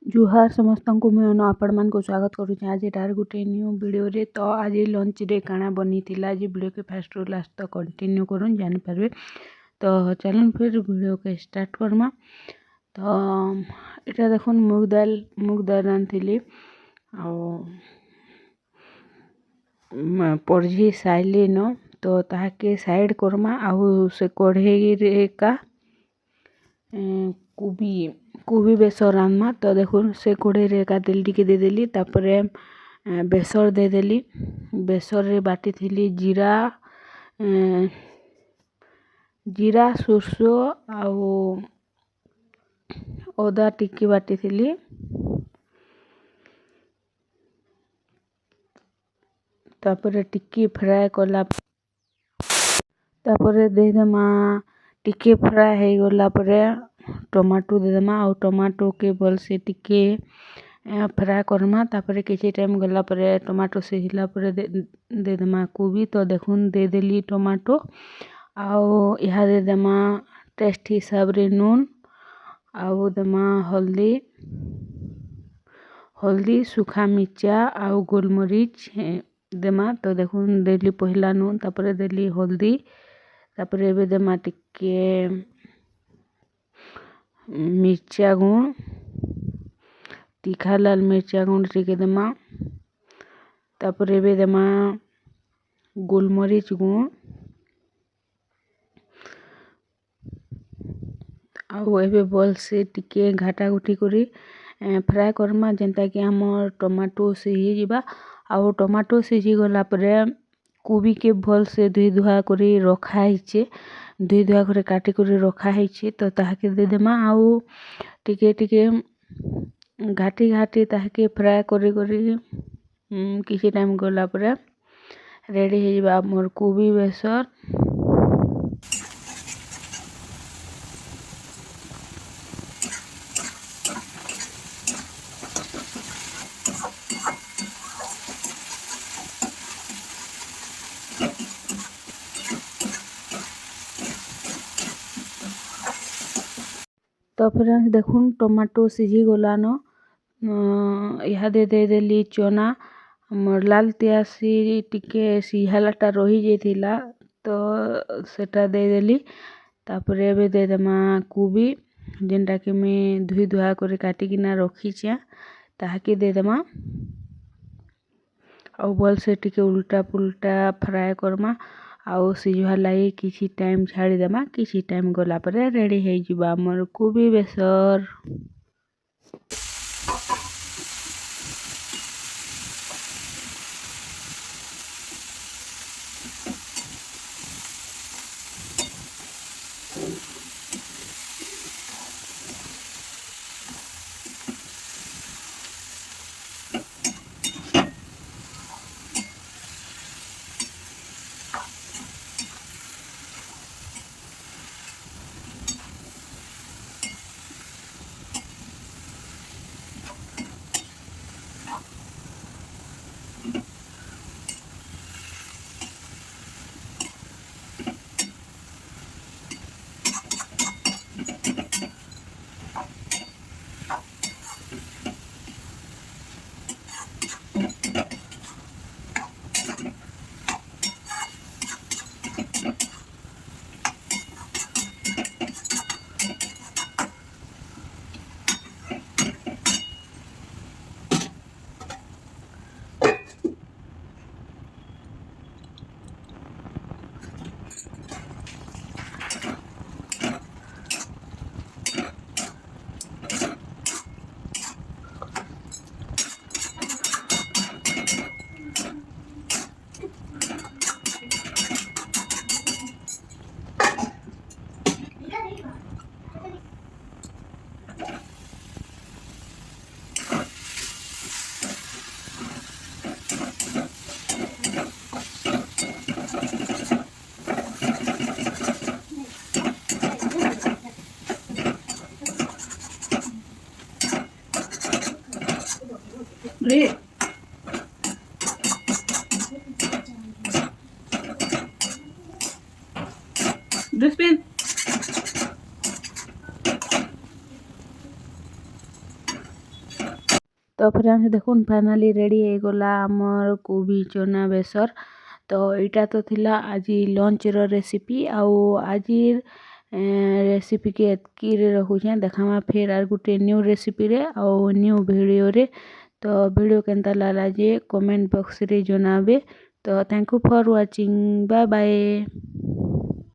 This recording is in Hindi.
जुहार समस्त को मैं आपण मान को स्वागत करुँ आज एटार गोटे न्यू वीडियो रे। तो आज लंच रे काना बनी थिला आज वीडियो के फास्ट रू लास्ट तक कंटिन्यू करूँ जानी पारबे। तो चलन फिर वीडियो के स्टार्ट करमा। तो इटा देखुन मुग दाल रांधिली पढ़ी साइली न। तो ताके साइड करमा आउ से कढ़ई रे का कोबी बेसर रान्मा। तो देखुन से कढ़ई रे का तेल टिके देदेली तापरे बेसर देदेली। बेसर रे बाटी थिली जीरा सोरसो आउ अदा टिके बाटी थिली। तापरे टिके फ्राए कला तापरे देदेमा टिके फ्राए हो गला परे टमाटो देदेमा आउ टमाटो के भल से टिके फ्राए करमा। तापरे किछि टाइम गला परे टमाटो सिझिला परे देदेमा कोबी। तो देखुन देदेली टमाटो आउ इहा देदेमा टेस्ट हिसाब रे नून आउ देमा हल्दी सुखा मिर्चा आउ गोलमरीच देमा। तो देखुन देली पहला नून तापरे देली हल्दी तापरे एबे देमा टिके मिर्चा गुण तीखा लाल मिर्चा गुण टिके देमा। तापरे एबे देमा गोलमरीच गुण आउ एबे बल से टिके घाटा घुटी करी फ्राए करमा जेनता कि हमर टमाटो सिझी जिबा। आउ टमाटो सिझी गला परे कोबी के भल से धुई धुआ करी रखा हिचे धुई धुआ करे काटी करी रखा हिचे। तो ताहाके दे देमा आउ टिके टिके घाटी ताहाके फ्राए करी किछि टाइम गला परे रेडी हो जिबा हमर कोबी बेसर। तो फ्रेंड्स देखुन टमाटो सिझी गला न इहादे देदेली चना मोर लाल तियासी टिके सिझालाटा रही जाइथिला। तो सेटा देदेली तापरे एबे देदेमा कोबी जेनटा कि मैं धुई धुआ करे काटिकिना रखीछे ताहाके देदेमा आउ भल से टिके उल्टा पुल्टा फ्राए करमा आउ सिझवा लागी किछि टाइम छाड़ी देमा। किछि टाइम गला परे रेडी हो जिबा हमर कोबी बेसर। Dustbin. तो फ्रेंड्स देखुन फाइनाली रेडी ହେଇଗଲା ଆମର କୋବି ଚନା ବେସର। ତ ଏଇଟା ତ ଥିଲା ଆଜି ଲଞ୍ଚର ରେସିପି ଆଉ ଆଜିର ରେସିପିକେ ଏତ୍କିରେ ରଖୁଛେଁ। ଦେଖାମା ଫେର୍ ଆର୍ ଗୁଟେ ନ୍ୟୁ ରେସିପିରେ ଆଉ ନ୍ୟୁ ଭିଡ଼ିଓରେ। ତ ଭିଡ଼ିଓ କେନ୍ତା ଲାଗଲା ଯେ କମେଣ୍ଟ ବକ୍ସରେ ଜଣାବେ। ତ thank you for watching, bye bye.